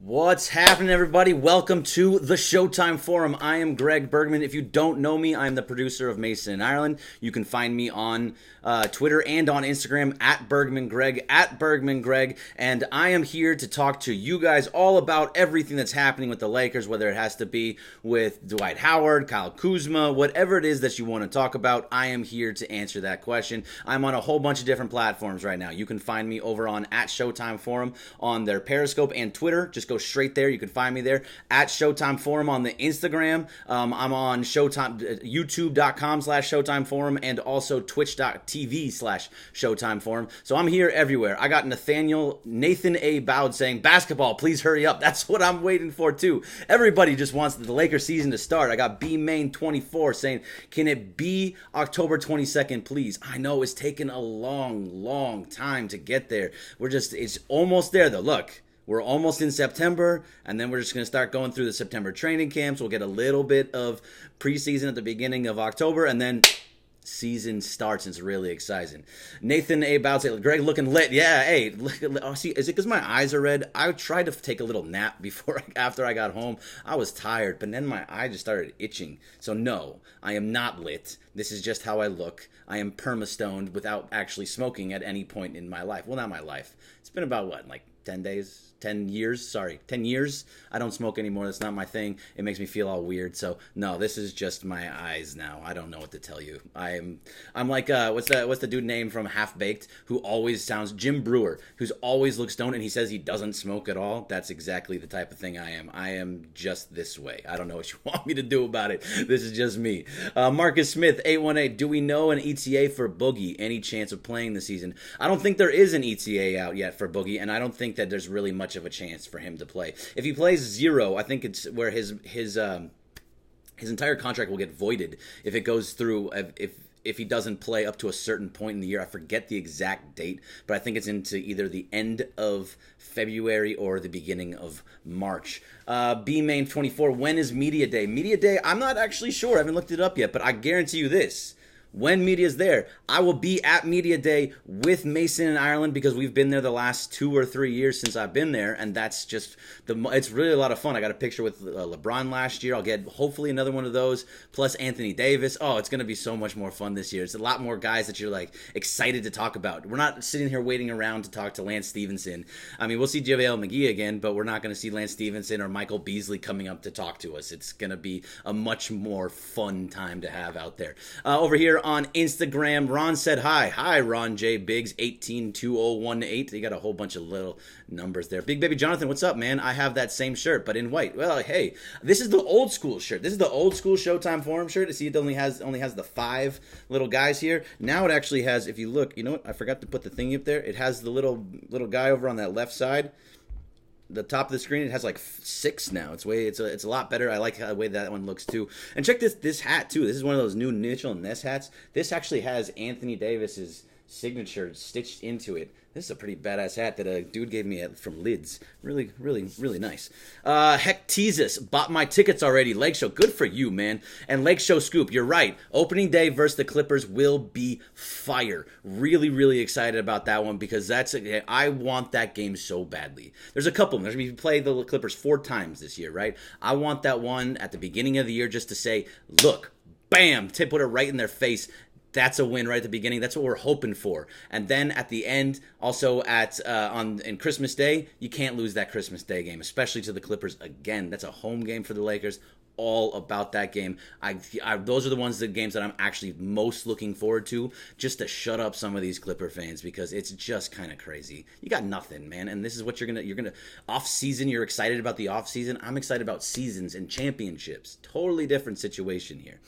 What's happening, everybody? Welcome to the Showtime Forum. I am Greg Bergman. If you don't know me, I'm the producer of Mason in Ireland. You can find me on Twitter and on Instagram at BergmanGreg, and I am here to talk to you guys all about everything that's happening with the Lakers, whether it has to be with Dwight Howard, Kyle Kuzma, whatever it is that you want to talk about. I am here to answer that question. I'm on a whole bunch of different platforms right now. You can find me over on at Showtime Forum on their Periscope and Twitter. Just go straight there. You can find me there at Showtime Forum on the Instagram. I'm on Showtime, youtube.com/ShowtimeForum and also twitch.tv/ShowtimeForum. So I'm here everywhere. I got Nathan A. Bowd saying, basketball, please hurry up. That's what I'm waiting for too. Everybody just wants the Lakers season to start. I got B-Main24 saying, can it be October 22nd, please? I know it's taken a long time to get there. It's almost there though. Look. We're almost in September, and then we're just going to start going through the September training camps. We'll get a little bit of preseason at the beginning of October, and then season starts, and it's really exciting. Nathan A. Bout said, Greg looking lit. Yeah, hey, see, is it because my eyes are red? I tried to take a little nap after I got home. I was tired, but then my eye just started itching. So no, I am not lit. This is just how I look. I am perma-stoned without actually smoking at any point in my life. Well, not my life. It's been about, 10 days? 10 years? 10 years. I don't smoke anymore. That's not my thing. It makes me feel all weird. So no, this is just my eyes now. I don't know what to tell you. I'm like what's the dude name from Half Baked who always sounds Jim Brewer, who's always looks stoned and he says he doesn't smoke at all. That's exactly the type of thing I am. I am just this way. I don't know what you want me to do about it. This is just me. Marcus Smith 818. Do we know an ETA for Boogie? Any chance of playing this season? I don't think there is an ETA out yet for Boogie, and I don't think that there's really much of a chance for him to play. If he plays 0, I think it's where his entire contract will get voided if it goes through, if he doesn't play up to a certain point in the year. I forget the exact date, but I think it's into either the end of February or the beginning of March. B-Main24, when is Media Day? Media Day, I'm not actually sure. I haven't looked it up yet, but I guarantee you this. When media's there, I will be at Media Day with Mason in Ireland because we've been there the last 2 or 3 years since I've been there, and that's just it's really a lot of fun. I got a picture with LeBron last year. I'll get hopefully another one of those, plus Anthony Davis. Oh, it's going to be so much more fun this year. It's a lot more guys that you're excited to talk about. We're not sitting here waiting around to talk to Lance Stevenson. I mean, we'll see JaVale McGee again, but we're not going to see Lance Stevenson or Michael Beasley coming up to talk to us. It's going to be a much more fun time to have out there. Over here on Instagram, Ron said hi. Hi, Ron J. Biggs, 182018. You got a whole bunch of little numbers there. Big Baby Jonathan, what's up, man? I have that same shirt, but in white. Well, hey, this is the old school shirt. This is the old school Showtime Forum shirt. See, it only has the 5 little guys here. Now it actually has, if you look, you know what? I forgot to put the thingy up there. It has the little guy over on that left side. The top of the screen, it has 6 now. It's a lot better. I like the way that one looks too. And check this hat too. This is one of those new Mitchell & Ness hats. This actually has Anthony Davis's signature stitched into it. This is a pretty badass hat that a dude gave me from Lids. Really, really, really nice. Heck Teasus, bought my tickets already. Lake Show, good for you, man. And Lake Show Scoop, you're right. Opening day versus the Clippers will be fire. Really, really excited about that one because I want that game so badly. There's a couple of them. We played the Clippers 4 times this year, right? I want that one at the beginning of the year just to say, look, bam, put it right in their face. That's a win right at the beginning. That's what we're hoping for. And then at the end, also in Christmas Day, you can't lose that Christmas Day game, especially to the Clippers again. That's a home game for the Lakers. all about that game. Those are the games that I'm actually most looking forward to, just to shut up some of these Clipper fans, because it's just kind of crazy. You got nothing, man, and this is what you're gonna off season. You're excited about the off season. I'm excited about seasons and championships. Totally different situation here.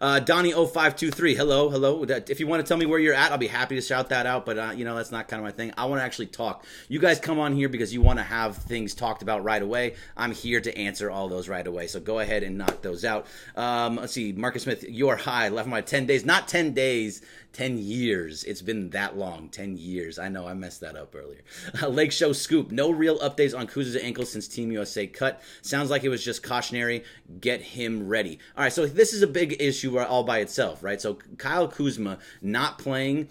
Donnie0523, hello. If you want to tell me where you're at, I'll be happy to shout that out, but that's not kind of my thing. I want to actually talk. You guys come on here because you want to have things talked about right away. I'm here to answer all those right away, so go ahead and knock those out. Let's see, Marcus Smith, you are high. Left my 10 days, not 10 days, 10 years. It's been that long, 10 years. I know, I messed that up earlier. Lake Show Scoop, no real updates on Kuzma's ankle since Team USA cut. Sounds like it was just cautionary. Get him ready. All right, so this is a big issue all by itself, right? So Kyle Kuzma not playing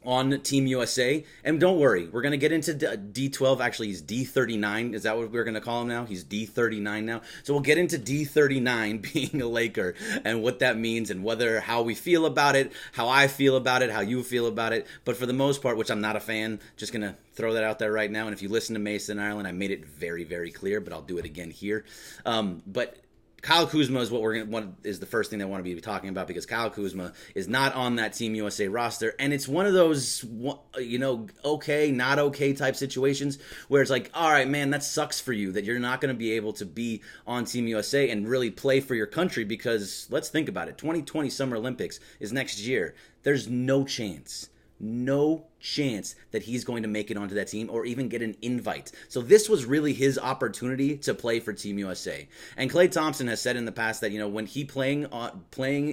on Team USA, and don't worry, we're going to get into D12. Actually, he's D39. Is that what we're going to call him now? He's D39 now. So we'll get into D39 being a Laker and what that means, and how we feel about it, how I feel about it, how you feel about it. But for the most part, which I'm not a fan, just going to throw that out there right now. And if you listen to Mason Ireland, I made it very, very clear, but I'll do it again here. But Kyle Kuzma is is the first thing I want to be talking about, because Kyle Kuzma is not on that Team USA roster, and it's one of those, okay, not okay type situations where it's like, all right, man, that sucks for you that you're not going to be able to be on Team USA and really play for your country, because let's think about it. 2020 Summer Olympics is next year. There's no chance that he's going to make it onto that team or even get an invite. So this was really his opportunity to play for Team USA. And Klay Thompson has said in the past that, when he playing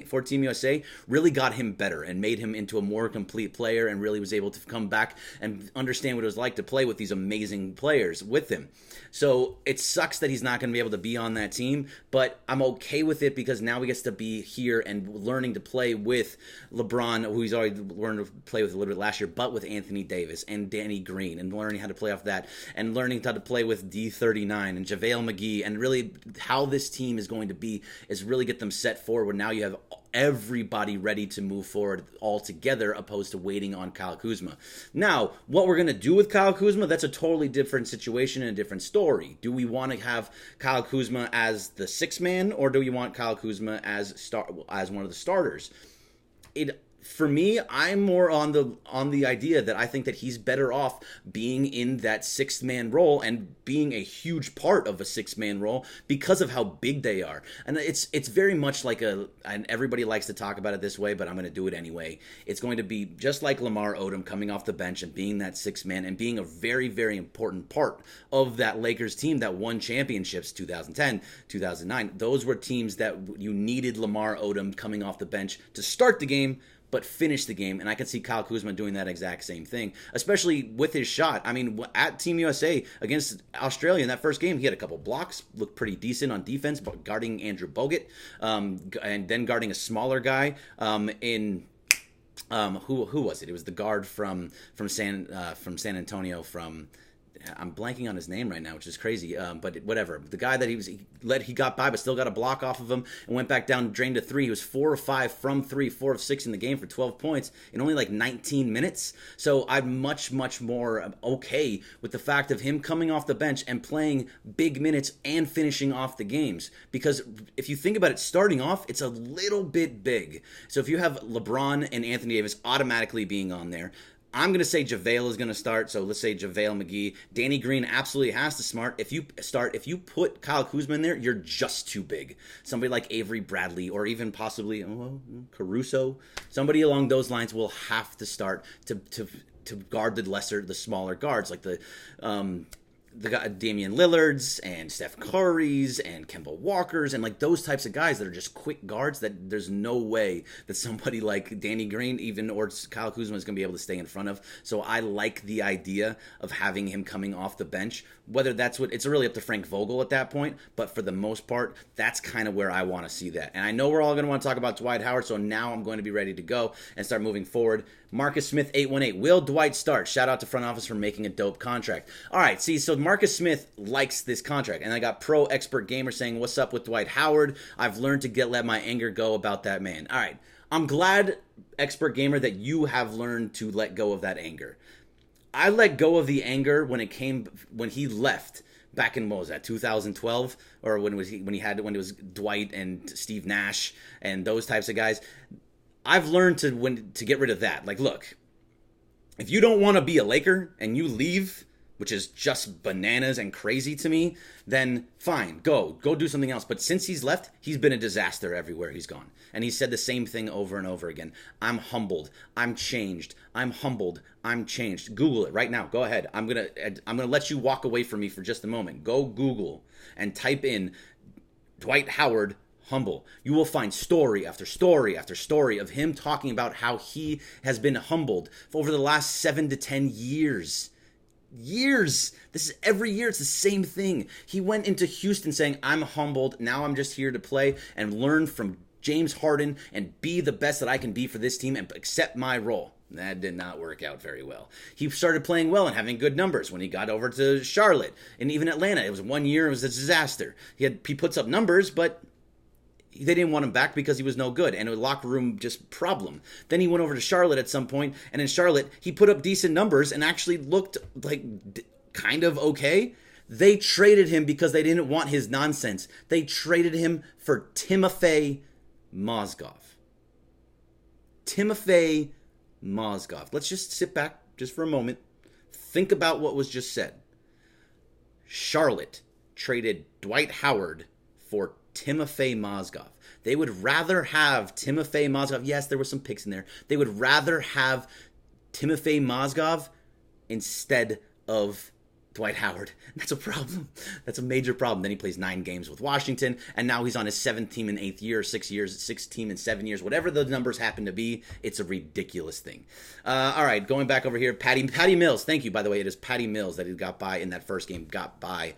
for Team USA really got him better and made him into a more complete player, and really was able to come back and understand what it was like to play with these amazing players with him. So it sucks that he's not going to be able to be on that team, but I'm okay with it, because now he gets to be here and learning to play with LeBron, who he's already learned to play with a little bit last year, but with Anthony Davis and Danny Green, and learning how to play off that, and learning how to play with D39 and JaVale McGee, and really how this team is going to be is really get them set forward. Now you have everybody ready to move forward all together, opposed to waiting on Kyle Kuzma. Now, what we're going to do with Kyle Kuzma, that's a totally different situation and a different story. Do we want to have Kyle Kuzma as the sixth man, or do we want Kyle Kuzma as one of the starters? For me, I'm more on the idea that I think that he's better off being in that sixth man role and being a huge part of a sixth man role because of how big they are. And it's very much like and everybody likes to talk about it this way, but I'm going to do it anyway. It's going to be just like Lamar Odom coming off the bench and being that sixth man and being a very, very important part of that Lakers team that won championships 2010, 2009. Those were teams that you needed Lamar Odom coming off the bench to start the game, but finish the game. And I can see Kyle Kuzma doing that exact same thing, especially with his shot. I mean, at Team USA against Australia in that first game, he had a couple blocks, looked pretty decent on defense, but guarding Andrew Bogut, and then guarding a smaller guy who was it? It was the guard from San Antonio, I'm blanking on his name right now, which is crazy, but whatever. The guy that he got by, but still got a block off of him and went back down, drained a three. He was 4 of 5 from 3, 4 of 6 in the game for 12 points in only like 19 minutes. So I'm much, much more okay with the fact of him coming off the bench and playing big minutes and finishing off the games. Because if you think about it, starting off, it's a little bit big. So if you have LeBron and Anthony Davis automatically being on there, I'm going to say JaVale is going to start, so let's say JaVale McGee. Danny Green absolutely has to start. If you put Kyle Kuzma in there, you're just too big. Somebody like Avery Bradley, or even possibly Caruso, somebody along those lines will have to start to guard the smaller guards, like the Damian Lillards and Steph Curry's and Kemba Walker's and like those types of guys that are just quick guards that there's no way that somebody like Danny Green or Kyle Kuzma is going to be able to stay in front of. So I like the idea of having him coming off the bench. Whether it's really up to Frank Vogel at that point, but for the most part, that's kind of where I want to see that. And I know we're all going to want to talk about Dwight Howard, so now I'm going to be ready to go and start moving forward. Marcus Smith 818, will Dwight start? Shout out to front office for making a dope contract. All right, see, so Marcus Smith likes this contract, and I got Pro Expert Gamer saying, what's up with Dwight Howard? I've learned to let my anger go about that man. All right, I'm glad, Expert Gamer, that you have learned to let go of that anger. I let go of the anger when he left, back in, what was that, 2012, or when it was Dwight and Steve Nash and those types of guys. I've learned to get rid of that. Like, look, if you don't want to be a Laker and you leave, which is just bananas and crazy to me, then fine, go do something else. But since he's left, he's been a disaster everywhere he's gone. And he said the same thing over and over again. I'm humbled. I'm changed. I'm humbled. I'm changed. Google it right now. Go ahead. I'm gonna let you walk away from me for just a moment. Go Google and type in Dwight Howard humble. You will find story after story after story of him talking about how he has been humbled over the last 7 to 10 years. This is every year. It's the same thing. He went into Houston saying, I'm humbled. Now I'm just here to play and learn from James Harden and be the best that I can be for this team and accept my role. That did not work out very well. He started playing well and having good numbers when he got over to Charlotte and even Atlanta. It was 1 year. It was a disaster. He puts up numbers, but they didn't want him back because he was no good, and a locker room just problem. Then he went over to Charlotte at some point, and in Charlotte, he put up decent numbers and actually looked like kind of okay. They traded him because they didn't want his nonsense. They traded him for Timofey Mozgov. Timofey Mozgov. Let's just sit back just for a moment. Think about what was just said. Charlotte traded Dwight Howard for Timofey Mozgov. They would rather have Timofey Mozgov. Yes, there were some picks in there. They would rather have Timofey Mozgov instead of Dwight Howard. That's a problem. That's a major problem. Then he plays 9 games with Washington, and now he's on his 7th team in 8th year, 6 years, 6th team in 7 years. Whatever the numbers happen to be, it's a ridiculous thing. All right, going back over here, Patty Mills. Thank you, by the way. It is Patty Mills that he got by in that first game. Got by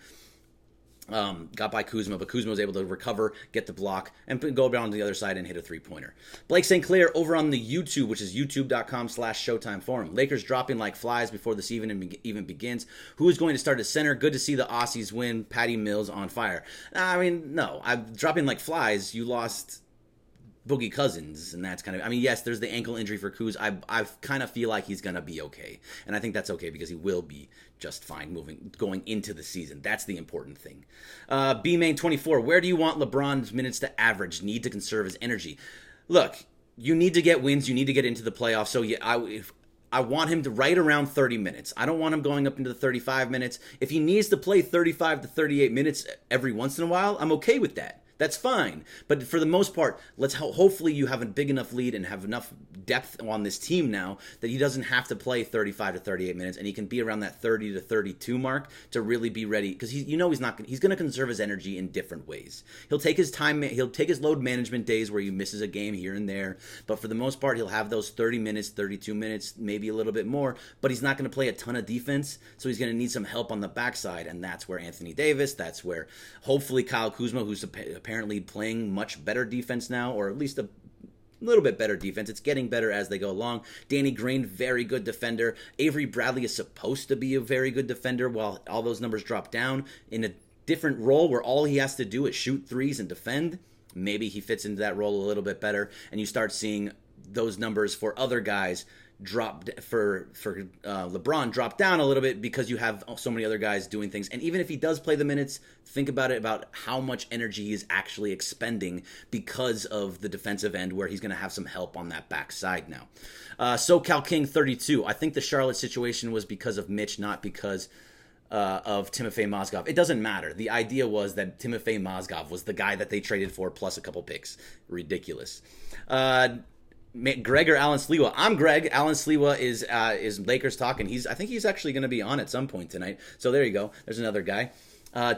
Kuzma, but Kuzma was able to recover, get the block, and go down to the other side and hit a three-pointer. Blake St. Clair over on the YouTube, which is youtube.com/ShowtimeForum. Lakers dropping like flies before this even begins. Who is going to start at center? Good to see the Aussies win. Patty Mills on fire. I mean, no. I'm dropping like flies. You lost Boogie Cousins, and that's kind of, I mean, yes, there's the ankle injury for Kuz. I kind of feel like he's going to be okay, and I think that's okay because he will be just fine going into the season. That's the important thing. B-Main24, where do you want LeBron's minutes to average? Need to conserve his energy. Look, you need to get wins. You need to get into the playoffs, so yeah, I want him to right around 30 minutes. I don't want him going up into the 35 minutes. If he needs to play 35 to 38 minutes every once in a while, I'm okay with that. That's fine. But for the most part, hopefully you have a big enough lead and have enough depth on this team now that he doesn't have to play 35 to 38 minutes, and he can be around that 30 to 32 mark to really be ready, because he's going to conserve his energy in different ways. He'll take his time, he'll take his load management days where he misses a game here and there, but for the most part, he'll have those 30 minutes, 32 minutes, maybe a little bit more, but he's not going to play a ton of defense, so he's going to need some help on the backside, and that's where Anthony Davis, that's where hopefully Kyle Kuzma, who's apparently playing much better defense now, or at least a little bit better defense. It's getting better as they go along. Danny Green, very good defender. Avery Bradley is supposed to be a very good defender while all those numbers drop down in a different role where all he has to do is shoot threes and defend. Maybe he fits into that role a little bit better, and you start seeing those numbers for other guys for LeBron drop down a little bit because you have so many other guys doing things. And even if he does play the minutes, think about it, about how much energy he is actually expending because of the defensive end where he's going to have some help on that backside now. SoCal King 32. I think the Charlotte situation was because of Mitch, not because of Timofey Mozgov. It doesn't matter. The idea was that Timofey Mozgov was the guy that they traded for plus a couple picks. Ridiculous. Greg or Alan Sliwa? I'm Greg. Alan Sliwa is Lakers talk, and I think he's actually going to be on at some point tonight. So there you go. There's another guy.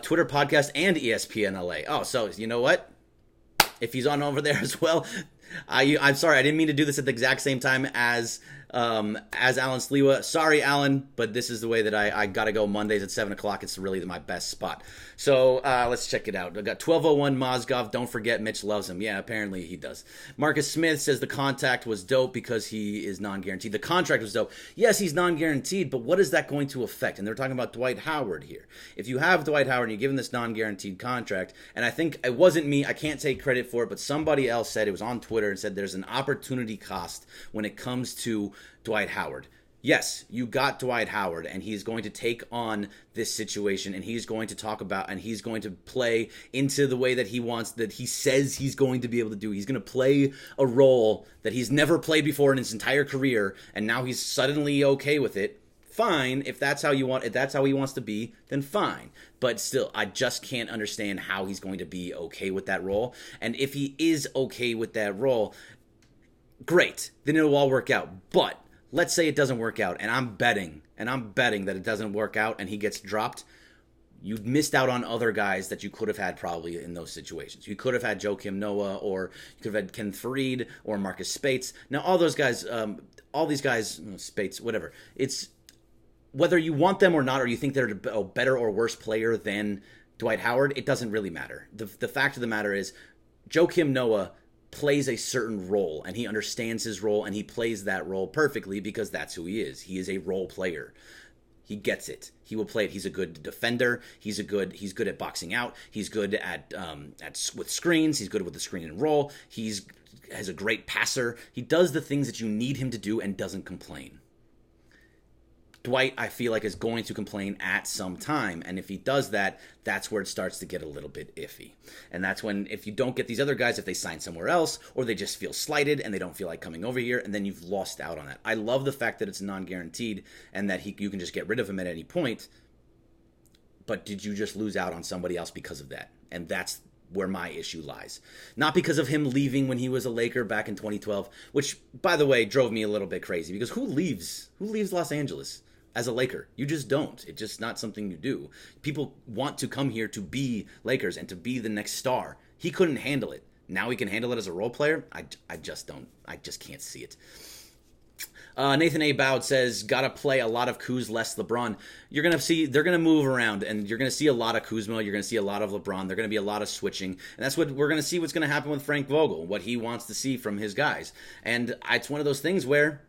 Twitter podcast and ESPN LA. Oh, so you know what? If he's on over there as well, I'm sorry. I didn't mean to do this at the exact same time as Alan Sliwa. Sorry, Alan, but this is the way that I got to go Mondays at 7 o'clock. It's really my best spot. So let's check it out. I got 1201 Mozgov. Don't forget, Mitch loves him. Yeah, apparently he does. Marcus Smith says the contact was dope because he is non-guaranteed. The contract was dope. Yes, he's non-guaranteed, but what is that going to affect? And they're talking about Dwight Howard here. If you have Dwight Howard and you give him this non-guaranteed contract, and I think it wasn't me, I can't take credit for it, but somebody else said, it was on Twitter, and said there's an opportunity cost when it comes to Dwight Howard. yes, you got Dwight Howard, and he's going to take on this situation, and he's going to talk about, and he's going to play into the way that he wants, that he says he's going to be able to do. He's going to play a role that he's never played before in his entire career, and now he's suddenly okay with it. Fine, if that's how you want, if that's how he wants to be, then fine. But still, I just can't understand how he's going to be okay with that role. And if he is okay with that role, great, then it'll all work out. But let's say it doesn't work out, and I'm betting that it doesn't work out and he gets dropped. You missed out on other guys that you could have had probably in those situations. You could have had Joakim Noah, or you could have had Ken Farid or Marcus Spates. Now, all those guys, all these guys, Spates, whatever, it's whether you want them or not, or you think they're a better or worse player than Dwight Howard, it doesn't really matter. The fact of the matter is, Joakim Noah plays a certain role, and he understands his role, and he plays that role perfectly because that's who he is. He is a role player. He gets it. He will play it. He's a good defender. He's good at boxing out. He's good at with screens. He's good with the screen and roll. Has a great passer. He does the things that you need him to do and doesn't complain. Dwight, I feel like, is going to complain at some time, and if he does that, that's where it starts to get a little bit iffy. And that's when, if you don't get these other guys, if they sign somewhere else, or they just feel slighted and they don't feel like coming over here, and then you've lost out on that. I love the fact that it's non-guaranteed and that you can just get rid of him at any point, but did you just lose out on somebody else because of that? And that's where my issue lies. Not because of him leaving when he was a Laker back in 2012, which, by the way, drove me a little bit crazy, because who leaves Los Angeles as a Laker? You just don't. It's just not something you do. People want to come here to be Lakers and to be the next star. He couldn't handle it. Now he can handle it as a role player? I just don't. I just can't see it. Nathan A. Bowd says, gotta play a lot of Kuz, less LeBron. You're going to see, they're going to move around, and you're going to see a lot of Kuzma, you're going to see a lot of LeBron, there's going to be a lot of switching, and that's what we're going to see what's going to happen with Frank Vogel, what he wants to see from his guys. And it's one of those things where,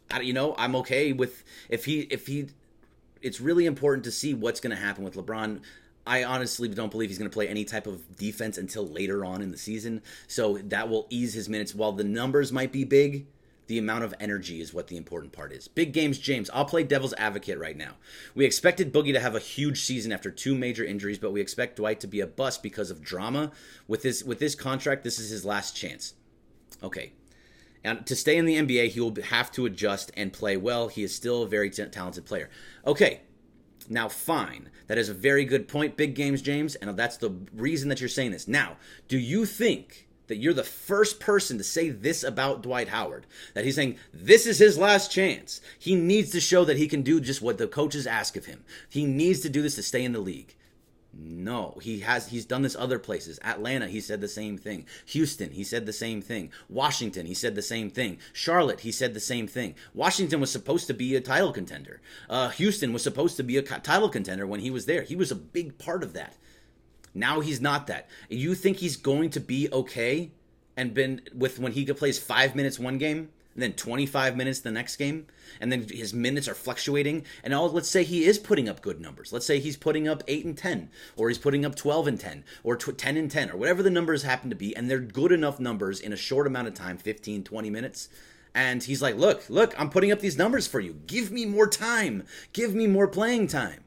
I'm okay with, if he, it's really important to see what's going to happen with LeBron. I honestly don't believe he's going to play any type of defense until later on in the season, so that will ease his minutes. While the numbers might be big, the amount of energy is what the important part is. Big Games James, I'll play devil's advocate right now. We expected Boogie to have a huge season after 2 major injuries, but we expect Dwight to be a bust because of drama. With this contract, this is his last chance. Okay. And to stay in the NBA, he will have to adjust and play well. He is still a very talented player. Okay. Now, fine. That is a very good point, Big Games James, and that's the reason that you're saying this. Now, do you think that you're the first person to say this about Dwight Howard? That he's saying this is his last chance. He needs to show that he can do just what the coaches ask of him. He needs to do this to stay in the league. No, he's done this other places. Atlanta, he said the same thing. Houston, he said the same thing. Washington, he said the same thing. Charlotte, he said the same thing. Washington was supposed to be a title contender. Houston was supposed to be a title contender when he was there. He was a big part of that. Now he's not that. You think he's going to be okay and been with when he plays 5 minutes one game and then 25 minutes the next game, and then his minutes are fluctuating, and let's say he is putting up good numbers. Let's say he's putting up 8 and 10, or he's putting up 12 and 10, or 10 and 10, or whatever the numbers happen to be, and they're good enough numbers in a short amount of time, 15, 20 minutes. And he's like, look, I'm putting up these numbers for you. Give me more time. Give me more playing time.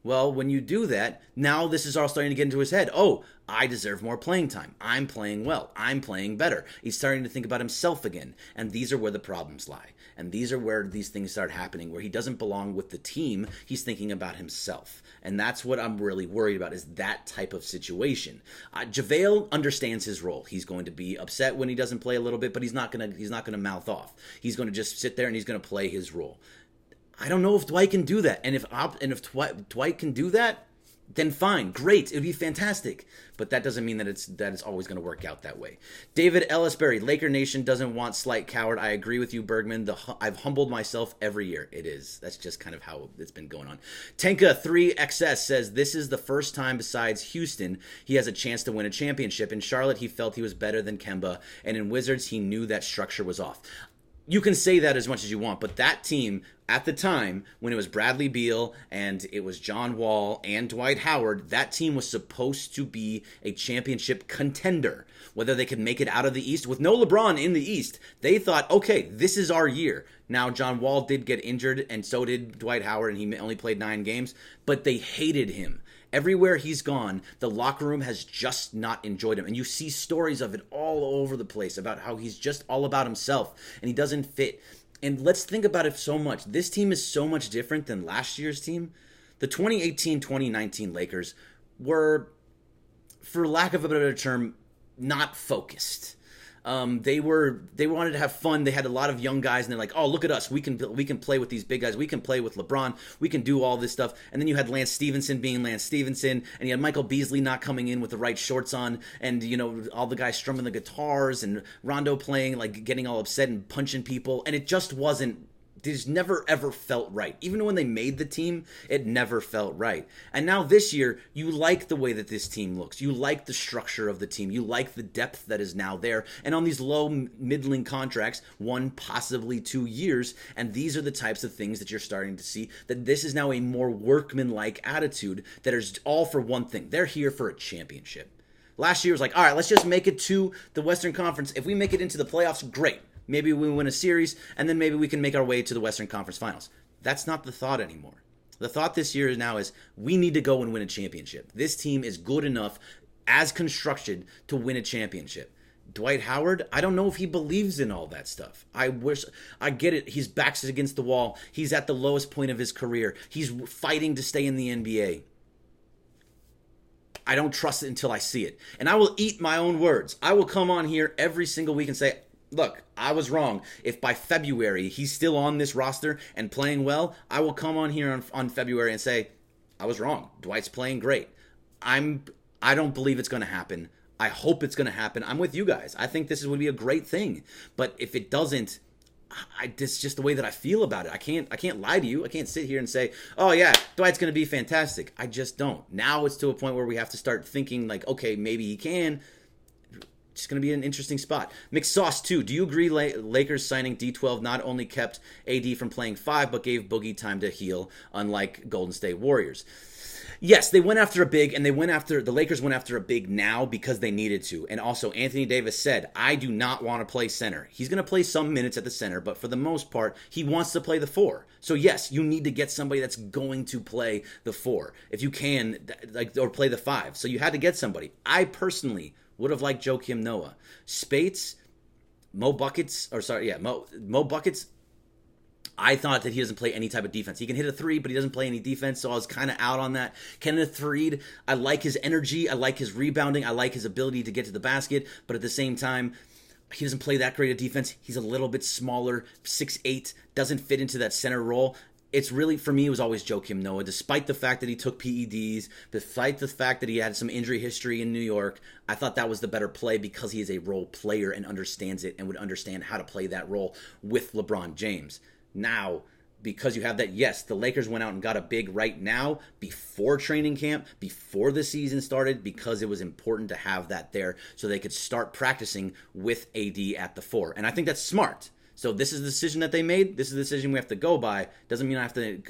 Well, when you do that, now this is all starting to get into his head. Oh, I deserve more playing time. I'm playing well. I'm playing better. He's starting to think about himself again. And these are where the problems lie. And these are where these things start happening, where he doesn't belong with the team. He's thinking about himself. And that's what I'm really worried about, is that type of situation. JaVale understands his role. He's going to be upset when he doesn't play a little bit, but he's not going to mouth off. He's going to just sit there and he's going to play his role. I don't know if Dwight can do that. And if Dwight can do that, then fine, great, it would be fantastic. But that doesn't mean that it's always going to work out that way. David Ellisberry, Laker Nation doesn't want slight coward. I agree with you, Bergman. I've humbled myself every year. It is. That's just kind of how it's been going on. Tenka 3XS says this is the first time besides Houston he has a chance to win a championship. In Charlotte, he felt he was better than Kemba, and in Wizards, he knew that structure was off. You can say that as much as you want, but that team, at the time, when it was Bradley Beal and it was John Wall and Dwight Howard, that team was supposed to be a championship contender. Whether they could make it out of the East, with no LeBron in the East, they thought, okay, this is our year. Now, John Wall did get injured, and so did Dwight Howard, and he only played 9 games, but they hated him. Everywhere he's gone, the locker room has just not enjoyed him. And you see stories of it all over the place about how he's just all about himself and he doesn't fit. And let's think about it so much. This team is so much different than last year's team. The 2018-2019 Lakers were, for lack of a better term, not focused. They wanted to have fun. They had a lot of young guys, and they're like, "Oh, look at us! We can play with these big guys. We can play with LeBron. We can do all this stuff." And then you had Lance Stevenson being Lance Stevenson, and you had Michael Beasley not coming in with the right shorts on, and all the guys strumming the guitars, and Rondo playing like getting all upset and punching people, and it just wasn't. This never ever felt right. Even when they made the team, it never felt right. And now this year, you like the way that this team looks. You like the structure of the team. You like the depth that is now there. And on these low, middling contracts, 1, possibly 2 years, and these are the types of things that you're starting to see, that this is now a more workmanlike attitude that is all for one thing. They're here for a championship. Last year was like, all right, let's just make it to the Western Conference. If we make it into the playoffs, great. Maybe we win a series, and then maybe we can make our way to the Western Conference Finals. That's not the thought anymore. The thought this year now is we need to go and win a championship. This team is good enough as constructed to win a championship. Dwight Howard, I don't know if he believes in all that stuff. I get it. His back's against the wall. He's at the lowest point of his career. He's fighting to stay in the NBA. I don't trust it until I see it. And I will eat my own words. I will come on here every single week and say, look, I was wrong. If by February he's still on this roster and playing well, I will come on here on February and say, I was wrong. Dwight's playing great. I don't believe it's going to happen. I hope it's going to happen. I'm with you guys. I think this would be a great thing. But if it doesn't, this is just the way that I feel about it. I can't lie to you. I can't sit here and say, oh yeah, Dwight's going to be fantastic. I just don't. Now it's to a point where we have to start thinking like, okay, maybe he can. It's going to be an interesting spot. McSauce, too. Do you agree Lakers signing D12 not only kept AD from playing 5, but gave Boogie time to heal, unlike Golden State Warriors? Yes, they went after a big, and the Lakers went after a big now because they needed to. And also, Anthony Davis said, I do not want to play center. He's going to play some minutes at the center, but for the most part, he wants to play the 4. So yes, you need to get somebody that's going to play the 4. If you can, or play the 5. So you had to get somebody. I personally would have liked Joakim Noah. Spates, Mo Buckets, I thought that he doesn't play any type of defense. He can hit a 3, but he doesn't play any defense, so I was kind of out on that. Kenneth Faried, I like his energy, I like his rebounding, I like his ability to get to the basket, but at the same time, he doesn't play that great of defense. He's a little bit smaller, 6'8", doesn't fit into that center role. It's really, for me, it was always Joakim Noah, despite the fact that he took PEDs, despite the fact that he had some injury history in New York. I thought that was the better play because he is a role player and understands it and would understand how to play that role with LeBron James. Now, because you have that, yes, the Lakers went out and got a big right now before training camp, before the season started, because it was important to have that there so they could start practicing with AD at the 4. And I think that's smart. So this is the decision that they made. This is the decision we have to go by. Doesn't mean I have to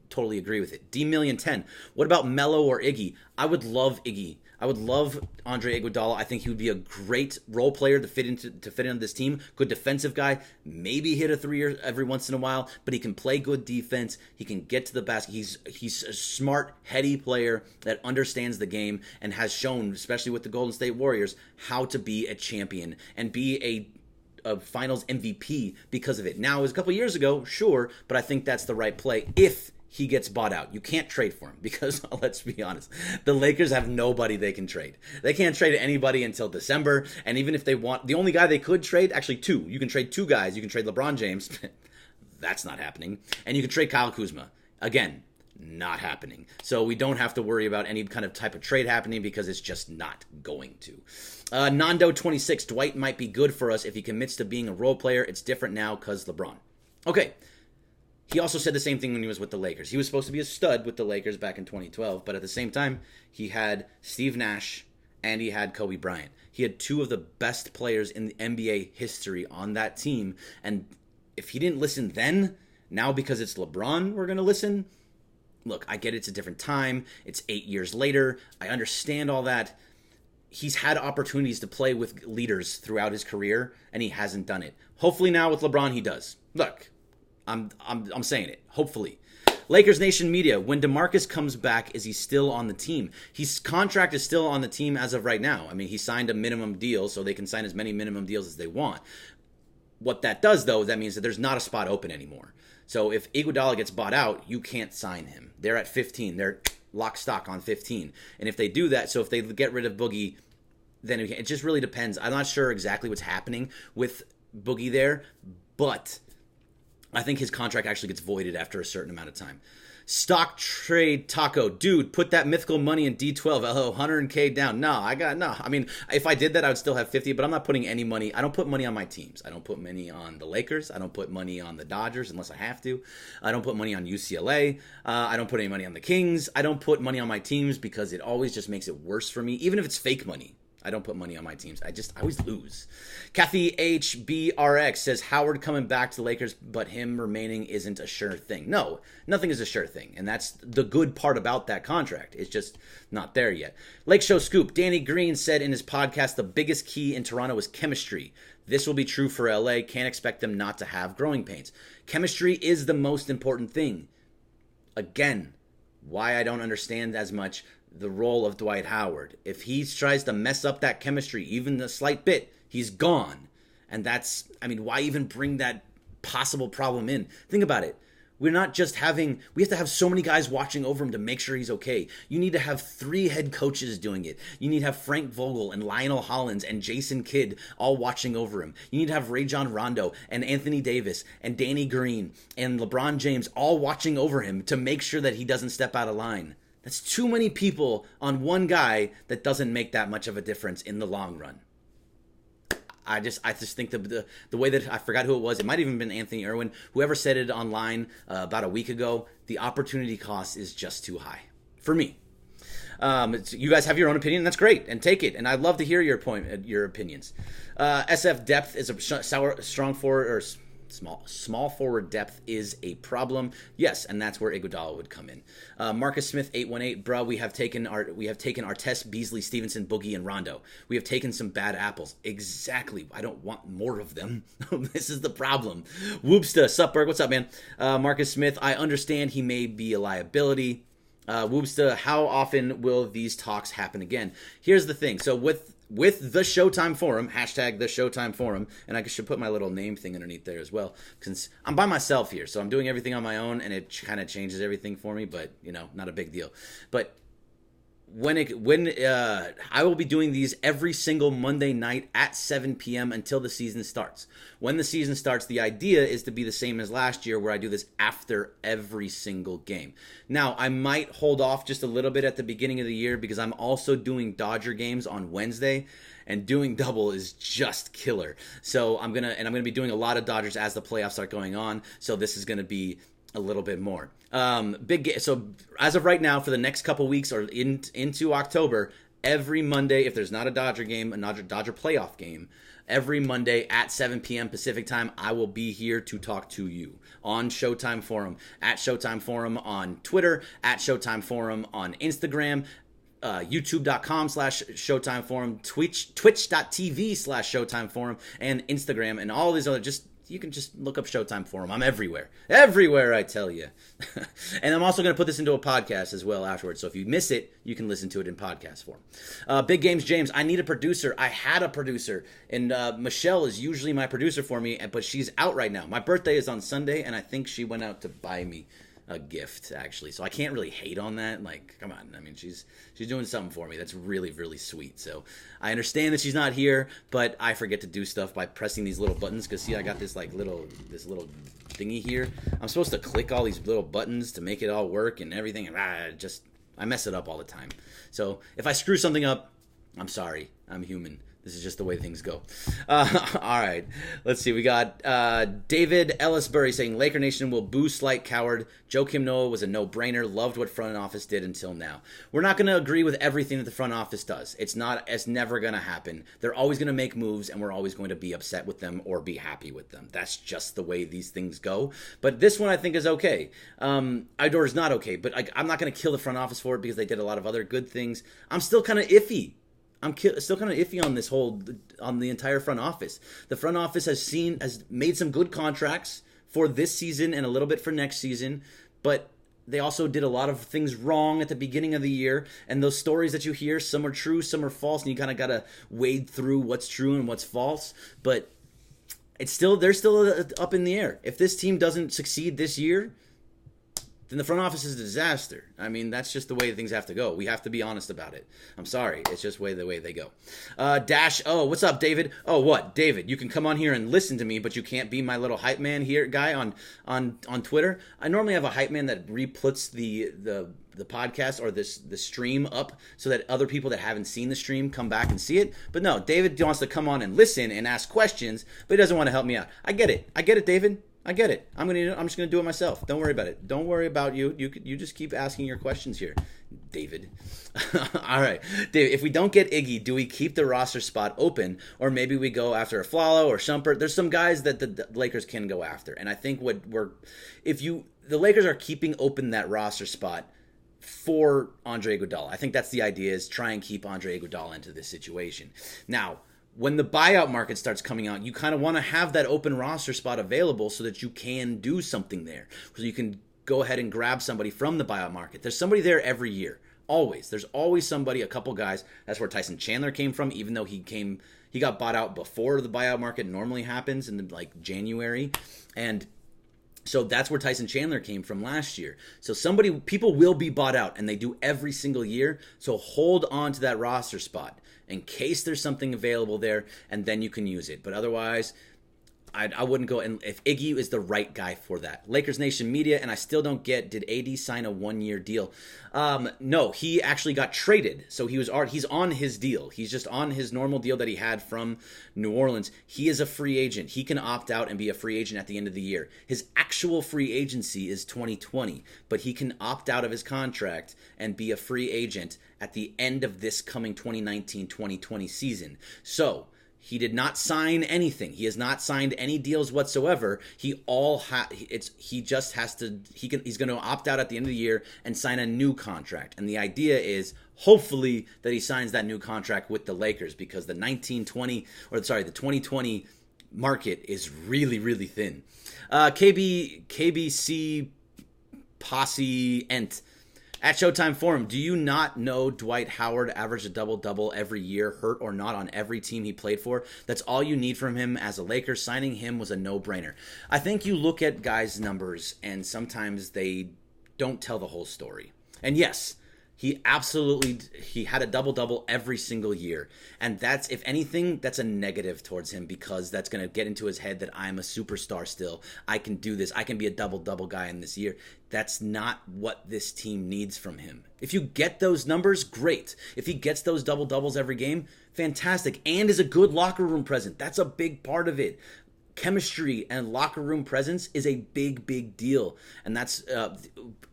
totally agree with it. D-Million10. What about Melo or Iggy? I would love Iggy. I would love Andre Iguodala. I think he would be a great role player to fit into this team. Good defensive guy. Maybe hit a 3 every once in a while, but he can play good defense. He can get to the basket. He's a smart, heady player that understands the game and has shown, especially with the Golden State Warriors, how to be a champion and be a finals MVP because of it. Now, it was a couple years ago, sure, but I think that's the right play if he gets bought out. You can't trade for him because, let's be honest, the Lakers have nobody they can trade. They can't trade anybody until December, and even if they want, the only guy they could trade, actually 2. You can trade 2 guys. You can trade LeBron James. That's not happening. And you can trade Kyle Kuzma. Again, not happening. So we don't have to worry about any kind of type of trade happening because it's just not going to. Nando26, Dwight might be good for us if he commits to being a role player. It's different now because LeBron. Okay. He also said the same thing when he was with the Lakers. He was supposed to be a stud with the Lakers back in 2012, but at the same time, he had Steve Nash and he had Kobe Bryant. He had 2 of the best players in the NBA history on that team, and if he didn't listen then, Now because it's LeBron, we're going to listen. Look, I get it's a different time. It's 8 years later. I understand all that. He's had opportunities to play with leaders throughout his career, and he hasn't done it. Hopefully now with LeBron, he does. Look, I'm saying it. Hopefully. Lakers Nation Media, when DeMarcus comes back, is he still on the team? His contract is still on the team as of right now. I mean, he signed a minimum deal, so they can sign as many minimum deals as they want. What that does, though, that means that there's not a spot open anymore. So if Iguodala gets bought out, you can't sign him. They're at 15. They're lock stock on 15. And if they do that, so if they get rid of Boogie, then it just really depends. I'm not sure exactly what's happening with Boogie there, but I think his contract actually gets voided after a certain amount of time. Stock Trade Taco, dude, put that mythical money in D12. Oh, 100K down. No. I mean, if I did that, I would still have 50, but I'm not putting any money. I don't put money on my teams. I don't put money on the Lakers. I don't put money on the Dodgers unless I have to. I don't put money on UCLA. I don't put any money on the Kings. I don't put money on my teams because it always just makes it worse for me, even if it's fake money. I don't put money on my teams. I always lose. Kathy HBRX says Howard coming back to the Lakers, but him remaining isn't a sure thing. No, nothing is a sure thing. And that's the good part about that contract. It's just not there yet. Lake Show Scoop. Danny Green said in his podcast, the biggest key in Toronto is chemistry. This will be true for LA. Can't expect them not to have growing pains. Chemistry is the most important thing. Again, why I don't understand as much the role of Dwight Howard. If he tries to mess up that chemistry, even a slight bit, he's gone. And that's, I mean, why even bring that possible problem in? Think about it. We have to have so many guys watching over him to make sure he's okay. You need to have 3 head coaches doing it. You need to have Frank Vogel and Lionel Hollins and Jason Kidd all watching over him. You need to have Rajon Rondo and Anthony Davis and Danny Green and LeBron James all watching over him to make sure that he doesn't step out of line. That's too many people on one guy that doesn't make that much of a difference in the long run. I just think the way that I forgot who it was. It might have even been Anthony Irwin. Whoever said it online about a week ago. The opportunity cost is just too high for me. You guys have your own opinion. That's great, and take it. And I'd love to hear your opinions. SF depth is a strong forward or small forward depth is a problem. Yes, and that's where Iguodala would come in. Marcus Smith 818, bro, we have taken Artest, Beasley, Stevenson, Boogie, and Rondo. We have taken some bad apples. Exactly. I don't want more of them. This is the problem. Whoopsta, sup, Berg? What's up, man? Marcus Smith, I understand he may be a liability. Whoopsta, how often will these talks happen again? Here's the thing. So with the Showtime Forum, hashtag the Showtime Forum, and I should put my little name thing underneath there as well, because I'm by myself here, so I'm doing everything on my own, and it kind of changes everything for me, but, not a big deal. But when I will be doing these every single Monday night at 7 p.m. until the season starts. When the season starts, the idea is to be the same as last year, where I do this after every single game. Now, I might hold off just a little bit at the beginning of the year because I'm also doing Dodger games on Wednesday, and doing double is just killer. So I'm gonna be doing a lot of Dodgers as the playoffs start going on. So this is gonna be a little bit more. So as of right now, for the next couple weeks or into October, every Monday, if there's not a Dodger game, a Dodger playoff game, every Monday at 7 p.m. Pacific time, I will be here to talk to you on Showtime Forum, at Showtime Forum on Twitter, at Showtime Forum on Instagram, youtube.com/Showtime Forum, twitch.tv/Showtime Forum, and Instagram, and all these other, you can just look up Showtime Forum. I'm everywhere. Everywhere, I tell you. And I'm also going to put this into a podcast as well afterwards. So if you miss it, you can listen to it in podcast form. Big Games James, I need a producer. I had a producer. And Michelle is usually my producer for me, but she's out right now. My birthday is on Sunday, and I think she went out to buy me a gift, actually. So I can't really hate on that. Like, come on. I mean, she's doing something for me. That's really, really sweet. So I understand that she's not here, but I forget to do stuff by pressing these little buttons. Because, see, I got this little thingy here. I'm supposed to click all these little buttons to make it all work and everything. And I mess it up all the time. So if I screw something up, I'm sorry. I'm human. This is just the way things go. All right. Let's see. We got David Ellisbury saying, Laker Nation will boo slight coward. Joakim Noah was a no-brainer. Loved what front office did until now. We're not going to agree with everything that the front office does. It's never going to happen. They're always going to make moves, and we're always going to be upset with them or be happy with them. That's just the way these things go. But this one I think is okay. Idor is not okay, but I'm not going to kill the front office for it because they did a lot of other good things. I'm still kind of iffy. Still kind of iffy on on the entire front office. The front office has made some good contracts for this season and a little bit for next season, but they also did a lot of things wrong at the beginning of the year. And those stories that you hear, some are true, some are false, and you kind of got to wade through what's true and what's false. But they're still up in the air. If this team doesn't succeed this year, then the front office is a disaster. I mean, that's just the way things have to go. We have to be honest about it. I'm sorry. It's just the way they go. What's up, David? Oh, what? David, you can come on here and listen to me, but you can't be my little hype man here guy on Twitter. I normally have a hype man that re-puts the podcast or the stream up so that other people that haven't seen the stream come back and see it. But no, David wants to come on and listen and ask questions, but he doesn't want to help me out. I get it, David. I get it. I'm just gonna do it myself. Don't worry about it. Don't worry about you. You just keep asking your questions here, David. All right, David. If we don't get Iggy, do we keep the roster spot open, or maybe we go after a Flalo or Shumpert? There's some guys that the Lakers can go after, and I think the Lakers are keeping open that roster spot for Andre Iguodala. I think that's the idea: is try and keep Andre Iguodala into this situation. Now, when the buyout market starts coming out, you kind of want to have that open roster spot available so that you can do something there. So you can go ahead and grab somebody from the buyout market. There's somebody there every year. Always. There's always somebody, a couple guys. That's where Tyson Chandler came from, even though he got bought out before the buyout market normally happens in January. And so that's where Tyson Chandler came from last year. So people will be bought out, and they do every single year. So hold on to that roster spot in case there's something available there, and then you can use it. But otherwise, I wouldn't go. And if Iggy is the right guy for that. Lakers Nation Media, and I still don't get, did AD sign a 1-year deal? No, he actually got traded. So he's on his deal. He's just on his normal deal that he had from New Orleans. He is a free agent. He can opt out and be a free agent at the end of the year. His actual free agency is 2020, but he can opt out of his contract and be a free agent at the end of this coming 2019-2020 season. So he did not sign anything. He has not signed any deals whatsoever. He's going to opt out at the end of the year and sign a new contract. And the idea is hopefully that he signs that new contract with the Lakers, because the 2020 market is really, really thin. KBC Posse Ent. At ShowtimeForum, do you not know Dwight Howard averaged a double-double every year, hurt or not, on every team he played for? That's all you need from him as a Laker. Signing him was a no-brainer. I think you look at guys' numbers, and sometimes they don't tell the whole story. And yes, he had a double-double every single year. And that's, if anything, that's a negative towards him, because that's going to get into his head that I'm a superstar still. I can do this. I can be a double-double guy in this year. That's not what this team needs from him. If you get those numbers, great. If he gets those double-doubles every game, fantastic. And is a good locker room presence. That's a big part of it. Chemistry and locker room presence is a big, big deal. And that's,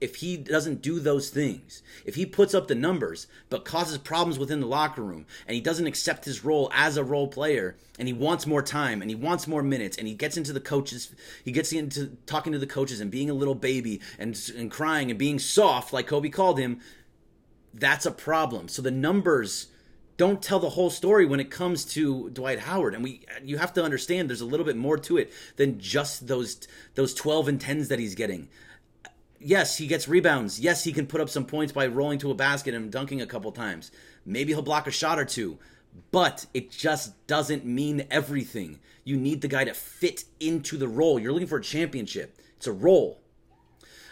if he doesn't do those things, if he puts up the numbers but causes problems within the locker room, and he doesn't accept his role as a role player, and he wants more time and he wants more minutes, and he gets into talking to the coaches and being a little baby and crying and being soft like Kobe called him, that's a problem. So the numbers don't tell the whole story when it comes to Dwight Howard. And you have to understand there's a little bit more to it than just those 12 and 10s that he's getting. Yes, he gets rebounds. Yes, he can put up some points by rolling to a basket and dunking a couple times. Maybe he'll block a shot or two. But it just doesn't mean everything. You need the guy to fit into the role. You're looking for a championship. It's a role.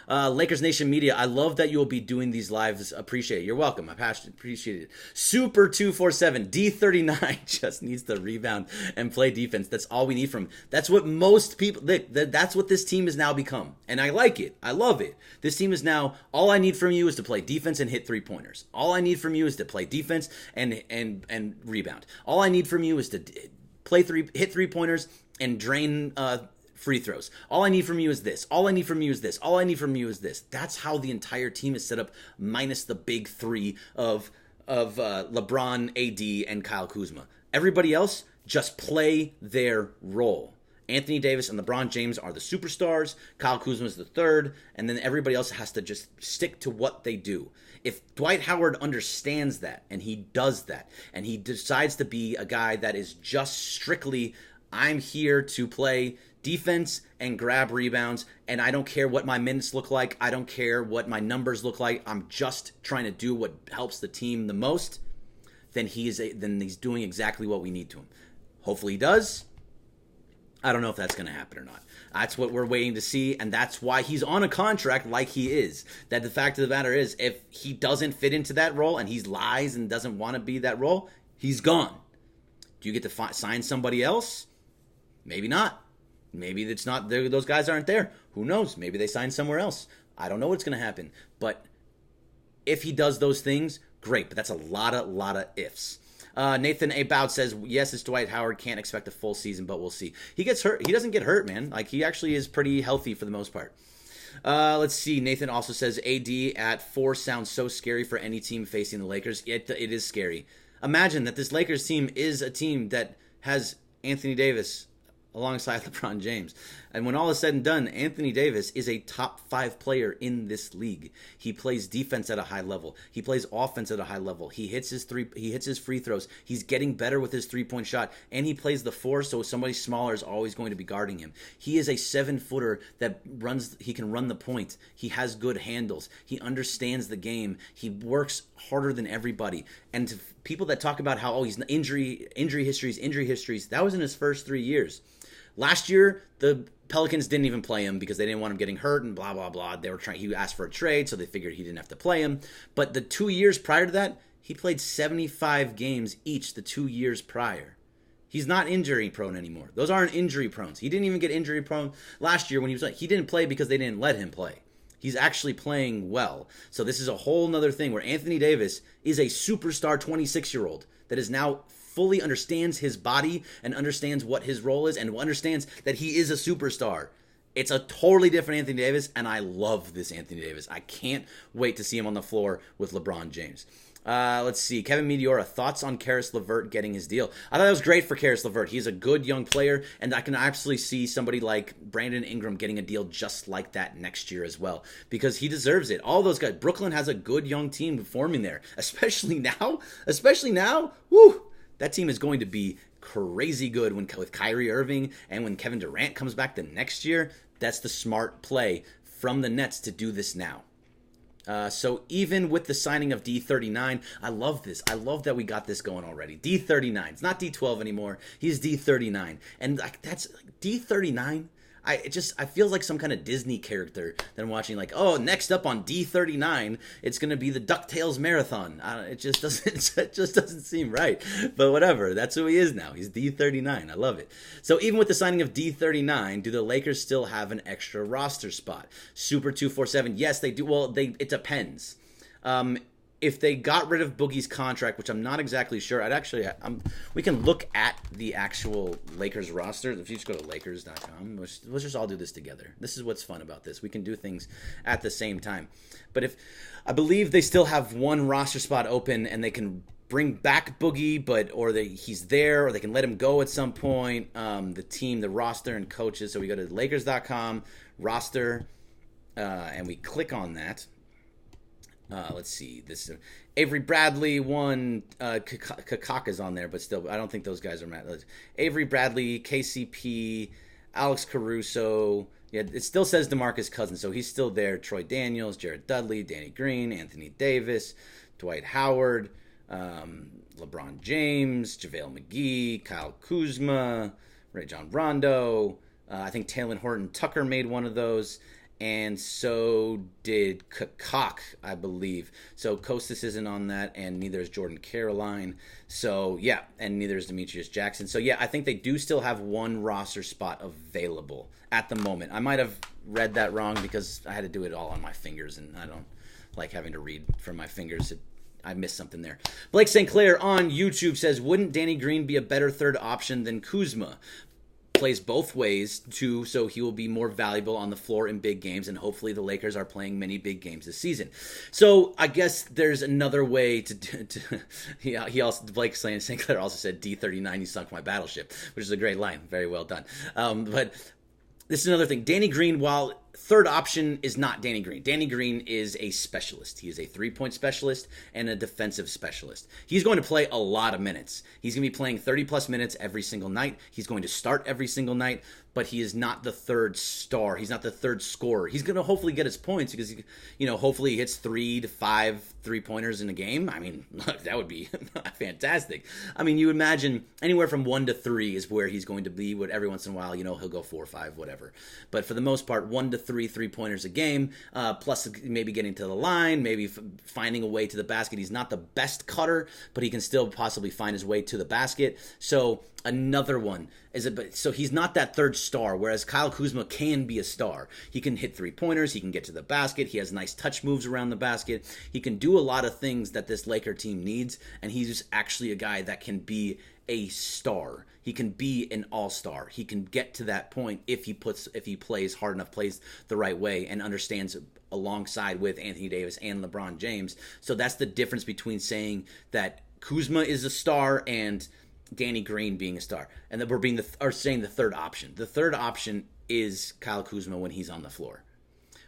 Lakers Nation Media, I love that you'll be doing these lives. Appreciate it. You're welcome. I appreciate it. Super 247 D39 just needs to rebound and play defense. That's all we need from him. That's what most people. That's what this team has now become, and I like it. I love it. This team is now. All I need from you is to play defense and hit 3-pointers. All I need from you is to play defense and rebound. All I need from you is to hit 3-pointers and drain free throws. All I need from you is this. All I need from you is this. All I need from you is this. That's how the entire team is set up, minus the big three of LeBron, AD, and Kyle Kuzma. Everybody else, just play their role. Anthony Davis and LeBron James are the superstars. Kyle Kuzma is the third. And then everybody else has to just stick to what they do. If Dwight Howard understands that, and he does that, and he decides to be a guy that is just strictly, I'm here to play defense and grab rebounds, and I don't care what my minutes look like. I don't care what my numbers look like. I'm just trying to do what helps the team the most. Then he's doing exactly what we need to him. Hopefully he does. I don't know if that's going to happen or not. That's what we're waiting to see, and that's why he's on a contract like he is. That the fact of the matter is, if he doesn't fit into that role and he lies and doesn't want to be that role, he's gone. Do you get to sign somebody else? Maybe not. Maybe it's not. Those guys aren't there. Who knows? Maybe they sign somewhere else. I don't know what's going to happen. But if he does those things, great. But that's a lot of ifs. Nathan A. Bout says, yes, it's Dwight Howard. Can't expect a full season, but we'll see. He gets hurt. He doesn't get hurt, man. Like, he actually is pretty healthy for the most part. Let's see. Nathan also says, AD at 4 sounds so scary for any team facing the Lakers. It is scary. Imagine that this Lakers team is a team that has Anthony Davis alongside LeBron James. And when all is said and done, Anthony Davis is a top 5 player in this league. He plays defense at a high level. He plays offense at a high level. He hits his free throws. He's getting better with his 3-point shot, and he plays the 4, so somebody smaller is always going to be guarding him. He is a 7-footer that he can run the point. He has good handles. He understands the game. He works harder than everybody. And to people that talk about how he's injury histories, that was in his first 3 years. Last year, the Pelicans didn't even play him because they didn't want him getting hurt and blah, blah, blah. He asked for a trade, so they figured he didn't have to play him. But the 2 years prior to that, he played 75 games each the 2 years prior. He's not injury prone anymore. Those aren't injury prones. He didn't even get injury prone last year when he didn't play because they didn't let him play. He's actually playing well. So this is a whole nother thing where Anthony Davis is a superstar 26-year-old that is now fully understands his body and understands what his role is and understands that he is a superstar. It's a totally different Anthony Davis, and I love this Anthony Davis. I can't wait to see him on the floor with LeBron James. Let's see. Kevin Meteora, thoughts on Karis LeVert getting his deal? I thought it was great for Karis LeVert. He's a good young player, and I can absolutely see somebody like Brandon Ingram getting a deal just like that next year as well, because he deserves it. All those guys. Brooklyn has a good young team forming there, especially now. Woo! That team is going to be crazy good with Kyrie Irving, and when Kevin Durant comes back the next year. That's the smart play from the Nets to do this now. So even with the signing of D39, I love this. I love that we got this going already. D39. It's not D12 anymore. He's D39. And that's D39. I feel like some kind of Disney character that I'm watching, like, oh, next up on D39, it's going to be the DuckTales Marathon. It just doesn't seem right. But whatever, that's who he is now. He's D39. I love it. So even with the signing of D39, do the Lakers still have an extra roster spot? Super 247, yes, they do. Well, it depends. If they got rid of Boogie's contract, which I'm not exactly sure, we can look at the actual Lakers roster. If you just go to Lakers.com, let's just all do this together. This is what's fun about this. We can do things at the same time. But I believe they still have one roster spot open, and they can bring back Boogie, he's there, or they can let him go at some point. The team, the roster, and coaches. So we go to Lakers.com roster, and we click on that. Let's see. This Avery Bradley won. Kakaka's on there, but still, I don't think those guys are mad. Avery Bradley, KCP, Alex Caruso. Yeah, it still says DeMarcus Cousins, so he's still there. Troy Daniels, Jared Dudley, Danny Green, Anthony Davis, Dwight Howard, LeBron James, JaVale McGee, Kyle Kuzma, Ray John Rondo. I think Taylor Horton Tucker made one of those. and so did Kakak, I believe. So Kostas isn't on that, and neither is Jordan Caroline. So yeah, and neither is Demetrius Jackson. So yeah, I think they do still have one roster spot available at the moment. I might have read that wrong because I had to do it all on my fingers, and I don't like having to read from my fingers. I missed something there. Blake St. Clair on YouTube says, wouldn't Danny Green be a better third option than Kuzma? Plays both ways too, so he will be more valuable on the floor in big games, and hopefully the Lakers are playing many big games this season. So I guess there's another way to he also, Blake St. Clair also said, D39, you sunk my battleship, which is a great line. Very well done. But this is another thing. Danny Green, while third option is not Danny Green. Danny Green is a specialist. He is a three-point specialist and a defensive specialist. He's going to play a lot of minutes. He's going to be playing 30-plus minutes every single night. He's going to start every single night, but he is not the third star. He's not the third scorer. He's going to hopefully get his points because, hopefully he hits 3 to 5 3-pointers in a game. I mean, that would be fantastic. I mean, you imagine anywhere from 1 to 3 is where he's going to be. But every once in a while, he'll go 4 or 5, whatever. But for the most part, 1 to 3 3-pointers a game, plus maybe getting to the line, maybe finding a way to the basket. He's not the best cutter, but he can still possibly find his way to the basket. So another one is so he's not that third star, whereas Kyle Kuzma can be a star. He can hit 3-pointers, he can get to the basket, he has nice touch moves around the basket, he can do a lot of things that this Laker team needs, and he's actually a guy that can be a star. He can be an all-star. He can get to that point if he plays hard enough, plays the right way, and understands alongside with Anthony Davis and LeBron James. So that's the difference between saying that Kuzma is a star and Danny Green being a star, and that we're saying the third option. The third option is Kyle Kuzma when he's on the floor.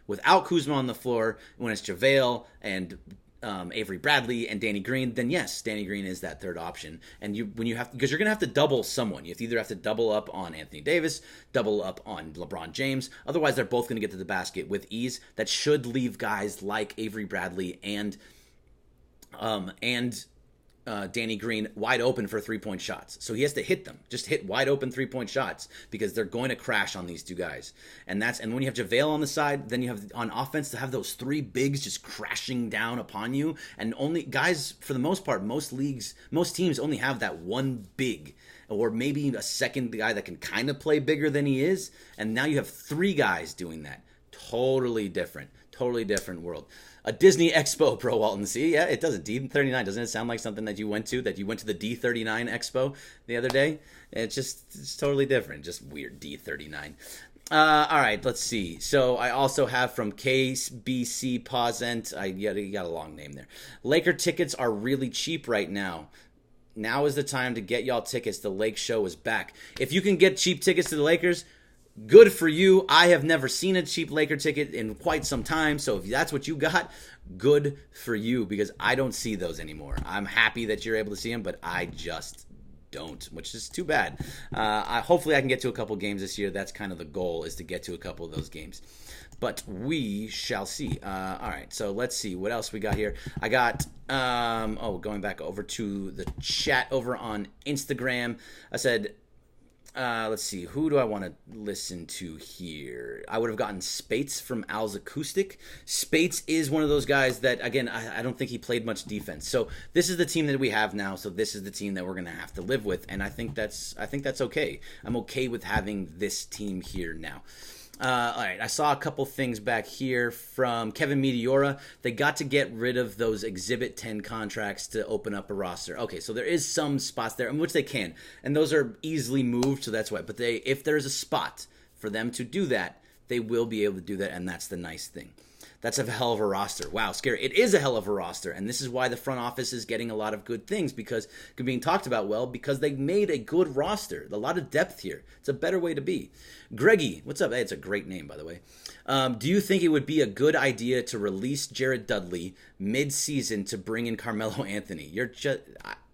Without Kuzma on the floor, when it's JaVale and Avery Bradley and Danny Green, then yes, Danny Green is that third option. And because you're going to have to double someone. You either have to double up on Anthony Davis, double up on LeBron James. Otherwise, they're both going to get to the basket with ease. That should leave guys like Avery Bradley and Danny Green wide open for 3-point shots. So he has to hit them. Just hit wide open 3-point shots because they're going to crash on these two guys. And when you have JaVale on the side, then you have on offense to have those 3 bigs just crashing down upon you. And only guys, for the most part, most teams only have that one big or maybe a second guy that can kind of play bigger than he is. And now you have 3 guys doing that. Totally different world. A Disney Expo, Pro Walton. See, yeah, it does. D39, doesn't it sound like something that you went to the D39 Expo the other day? It's totally different. Just weird D39. All right, let's see. So I also have from KBC Pausent. You got a long name there. Laker tickets are really cheap right now. Now is the time to get y'all tickets. The Lake Show is back. If you can get cheap tickets to the Lakers, good for you. I have never seen a cheap Laker ticket in quite some time, so if that's what you got, good for you, because I don't see those anymore. I'm happy that you're able to see them, but I just don't, which is too bad. Hopefully I can get to a couple games this year. That's kind of the goal, is to get to a couple of those games. But we shall see. All right, so let's see what else we got here. I got, going back over to the chat over on Instagram. I said, let's see, who do I want to listen to here? I would have gotten Spates from Al's Acoustic. Spates is one of those guys that, again, I don't think he played much defense. So this is the team that we have now. So this is the team that we're going to have to live with, and I think that's okay. I'm okay with having this team here now. All right, I saw a couple things back here from Kevin Meteora. They got to get rid of those Exhibit 10 contracts to open up a roster. Okay, so there is some spots there in which they can, and those are easily moved, so that's why. But if there's a spot for them to do that, they will be able to do that, and that's the nice thing. That's a hell of a roster. Wow, scary. It is a hell of a roster, and this is why the front office is getting a lot of good things, because being talked about because they made a good roster. A lot of depth here. It's a better way to be. Greggy, what's up? Hey, it's a great name, by the way. Do you think it would be a good idea to release Jared Dudley mid-season to bring in Carmelo Anthony?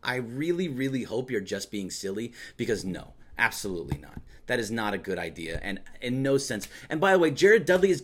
I really, really hope you're just being silly, because no, absolutely not. That is not a good idea, and in no sense. And by the way, Jared Dudley is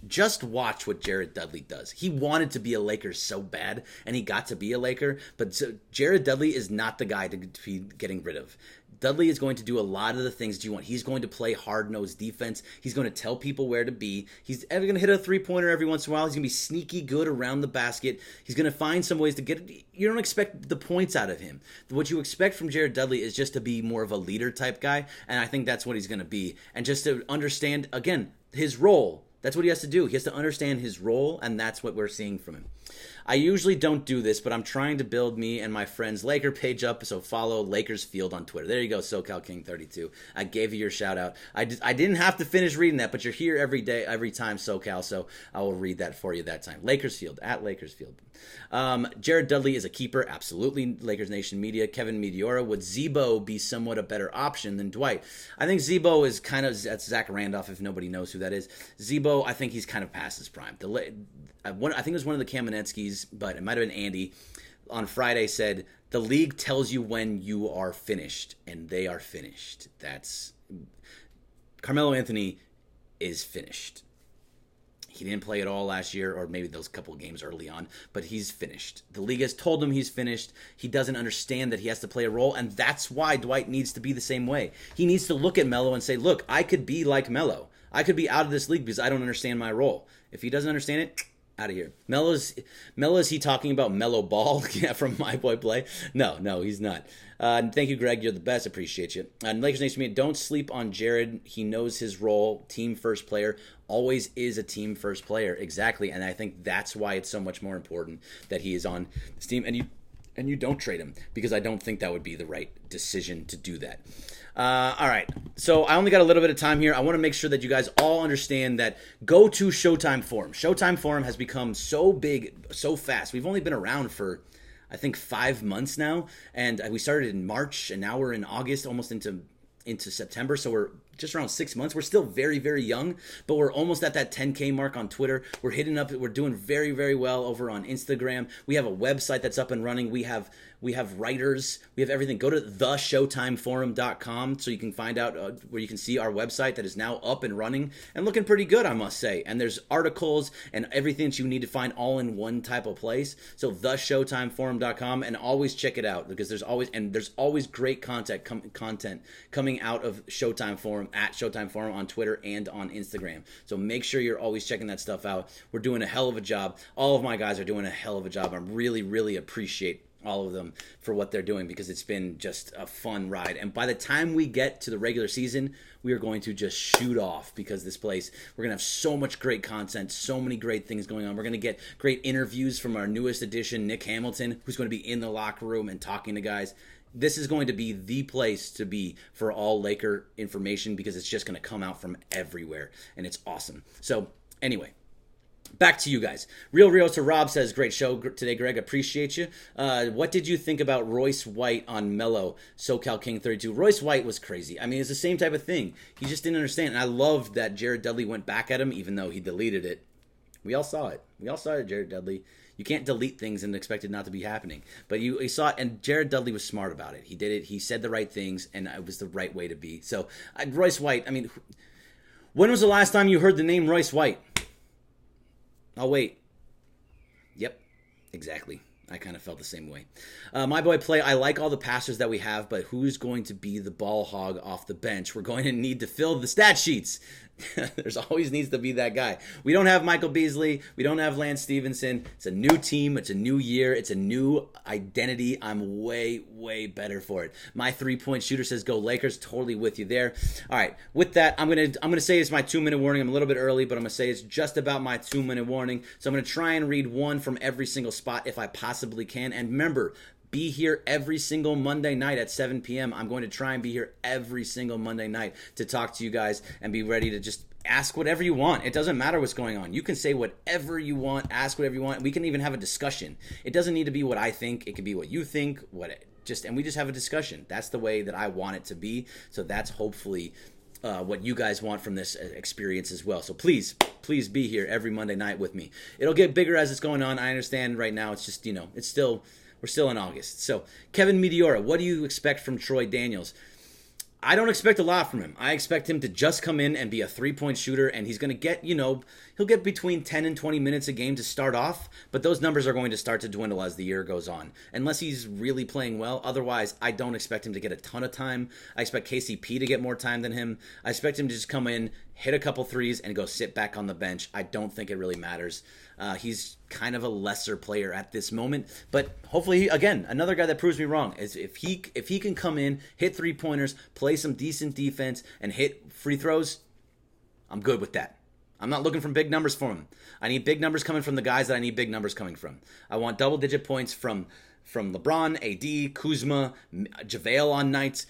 just watch what Jared Dudley does. He wanted to be a Laker so bad, and he got to be a Laker, but Jared Dudley is not the guy to be getting rid of. Dudley is going to do a lot of the things that you want. He's going to play hard-nosed defense. He's going to tell people where to be. He's going to hit a three-pointer every once in a while. He's going to be sneaky good around the basket. He's going to find some ways to get it. You don't expect the points out of him. What you expect from Jared Dudley is just to be more of a leader type guy, and I think that's what he's going to be. And just to understand, again, his role. That's what he has to do. He has to understand his role, and that's what we're seeing from him. I usually don't do this, but I'm trying to build me and my friend's Laker page up, so follow Lakers Field on Twitter. There you go, SoCal King 32. I gave you your shout out. I didn't have to finish reading that, but you're here every day, every time, SoCal, so I will read that for you that time. Lakers Field, at Lakers Field. Jared Dudley is a keeper, absolutely. Lakers Nation Media. Kevin Meteora, would Zebo be somewhat a better option than Dwight? I think Zebo is kind of, that's Zach Randolph, if nobody knows who that is. Zebo, I think he's kind of past his prime. I think it was one of the Kamenetskis, but it might have been Andy, on Friday said, the league tells you when you are finished, and they are finished. That's Carmelo Anthony is finished. He didn't play at all last year, or maybe those couple of games early on, but he's finished. The league has told him he's finished. He doesn't understand that he has to play a role, and that's why Dwight needs to be the same way. He needs to look at Melo and say, look, I could be like Melo. I could be out of this league because I don't understand my role. If he doesn't understand it, out of here. Melo, is he talking about Melo Ball? Yeah, from My Boy Play? No, he's not. Thank you, Greg. You're the best. Appreciate you. Lakers Nation Media, don't sleep on Jared. He knows his role. Team first player. Always is a team first player. Exactly. And I think that's why it's so much more important that he is on this team. And you don't trade him, because I don't think that would be the right decision to do that. All right, so I only got a little bit of time here. I want to make sure that you guys all understand that go to Showtime Forum. Showtime Forum has become so big so fast. We've only been around for, I think, 5 months now, and we started in March, and now we're in August, almost into September, so we're just around 6 months. We're still very, very young, but we're almost at that 10K mark on Twitter. We're doing very, very well over on Instagram. We have a website that's up and running. We have writers. We have everything. Go to theshowtimeforum.com so you can find out where you can see our website that is now up and running and looking pretty good, I must say. And there's articles and everything that you need to find all in one type of place. So theshowtimeforum.com, and always check it out, because there's always great content coming out of Showtime Forum, at Showtime Forum on Twitter and on Instagram. So make sure you're always checking that stuff out. We're doing a hell of a job. All of my guys are doing a hell of a job. I really, really appreciate all of them for what they're doing, because it's been just a fun ride. And by the time we get to the regular season, we are going to just shoot off, because this place, we're going to have so much great content, so many great things going on. We're going to get great interviews from our newest addition, Nick Hamilton, who's going to be in the locker room and talking to guys. This is going to be the place to be for all Laker information, because it's just going to come out from everywhere, and it's awesome. So anyway, back to you guys. Real Realtor Rob says, great show today, Greg. Appreciate you. What did you think about Royce White on Melo, SoCal King 32? Royce White was crazy. I mean, it's the same type of thing. He just didn't understand. And I loved that Jared Dudley went back at him, even though he deleted it. We all saw it. Jared Dudley. You can't delete things and expect it not to be happening. But you saw it, and Jared Dudley was smart about it. He did it. He said the right things, and it was the right way to be. So, Royce White, I mean, when was the last time you heard the name Royce White? Oh, wait. Yep, exactly. I kind of felt the same way. My boy Play, I like all the passers that we have, but who's going to be the ball hog off the bench? We're going to need to fill the stat sheets. There's always needs to be that guy. We don't have Michael Beasley. We don't have Lance Stevenson. It's a new team. It's a new year. It's a new identity. I'm way, way better for it. My 3-point shooter says go Lakers. Totally with you there. All right. With that, I'm gonna say it's my 2-minute warning. I'm a little bit early, but I'm gonna say it's just about my 2-minute warning. So I'm gonna try and read one from every single spot if I possibly can. And remember, be here every single Monday night at 7 p.m. I'm going to try and be here every single Monday night to talk to you guys and be ready to just ask whatever you want. It doesn't matter what's going on. You can say whatever you want, ask whatever you want. We can even have a discussion. It doesn't need to be what I think. It can be what you think, and we just have a discussion. That's the way that I want it to be. So that's hopefully what you guys want from this experience as well. So please be here every Monday night with me. It'll get bigger as it's going on. I understand right now it's just, we're still in August. So, Kevin Meteora, what do you expect from Troy Daniels? I don't expect a lot from him. I expect him to just come in and be a three-point shooter, and he's going to get, he'll get between 10 and 20 minutes a game to start off, but those numbers are going to start to dwindle as the year goes on, unless he's really playing well. Otherwise, I don't expect him to get a ton of time. I expect KCP to get more time than him. I expect him to just come in, hit a couple threes, and go sit back on the bench. I don't think it really matters. He's kind of a lesser player at this moment, but hopefully, again, another guy that proves me wrong is if he can come in, hit three-pointers, play some decent defense, and hit free throws, I'm good with that. I'm not looking for big numbers for him. I need big numbers coming from the guys that I need big numbers coming from. I want double-digit points from LeBron, AD, Kuzma, JaVale on nights.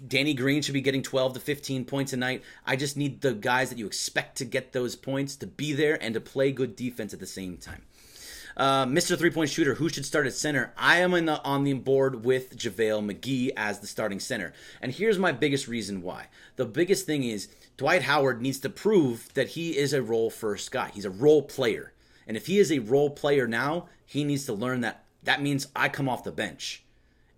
Danny Green should be getting 12 to 15 points a night. I just need the guys that you expect to get those points to be there and to play good defense at the same time. Mr. Three-Point Shooter, who should start at center? I am on the board with JaVale McGee as the starting center. And here's my biggest reason why. The biggest thing is Dwight Howard needs to prove that he is a role-first guy. He's a role player. And if he is a role player now, he needs to learn that means I come off the bench.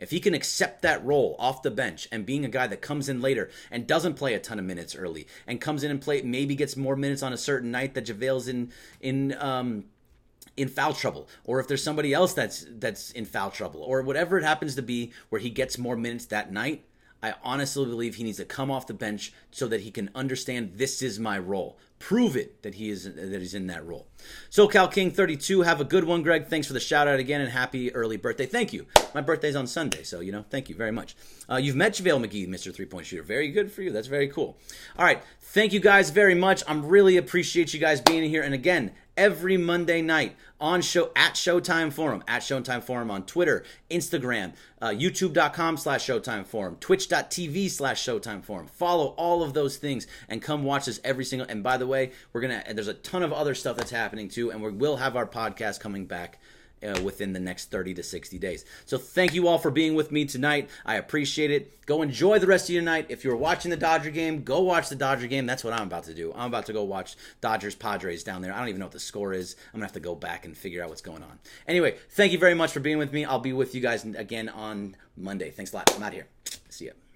If he can accept that role off the bench and being a guy that comes in later and doesn't play a ton of minutes early and comes in and maybe gets more minutes on a certain night that JaVale's in foul trouble, or if there's somebody else that's in foul trouble, or whatever it happens to be where he gets more minutes that night, I honestly believe he needs to come off the bench so that he can understand this is my role. Prove it that he's in that role. SoCal King 32, have a good one, Greg. Thanks for the shout out again and happy early birthday. Thank you. My birthday's on Sunday, so thank you very much. You've met JaVale McGee, Mr. Three-Point Shooter. Very good for you. That's very cool. All right, thank you guys very much. I'm really appreciate you guys being here. And again, every Monday night at ShowtimeForum on Twitter, Instagram, YouTube.com/ShowtimeForum, Twitch.tv/ShowtimeForum. Follow all of those things and come watch us every single. And by the way, there's a ton of other stuff that's happening too, and we will have our podcast coming back within the next 30 to 60 days. So thank you all for being with me tonight. I appreciate it. Go enjoy the rest of your night. If you're watching the Dodger game, go watch the Dodger game. That's what I'm about to do. I'm about to go watch Dodgers-Padres down there. I don't even know what the score is. I'm going to have to go back and figure out what's going on. Anyway, thank you very much for being with me. I'll be with you guys again on Monday. Thanks a lot. I'm out of here. See ya.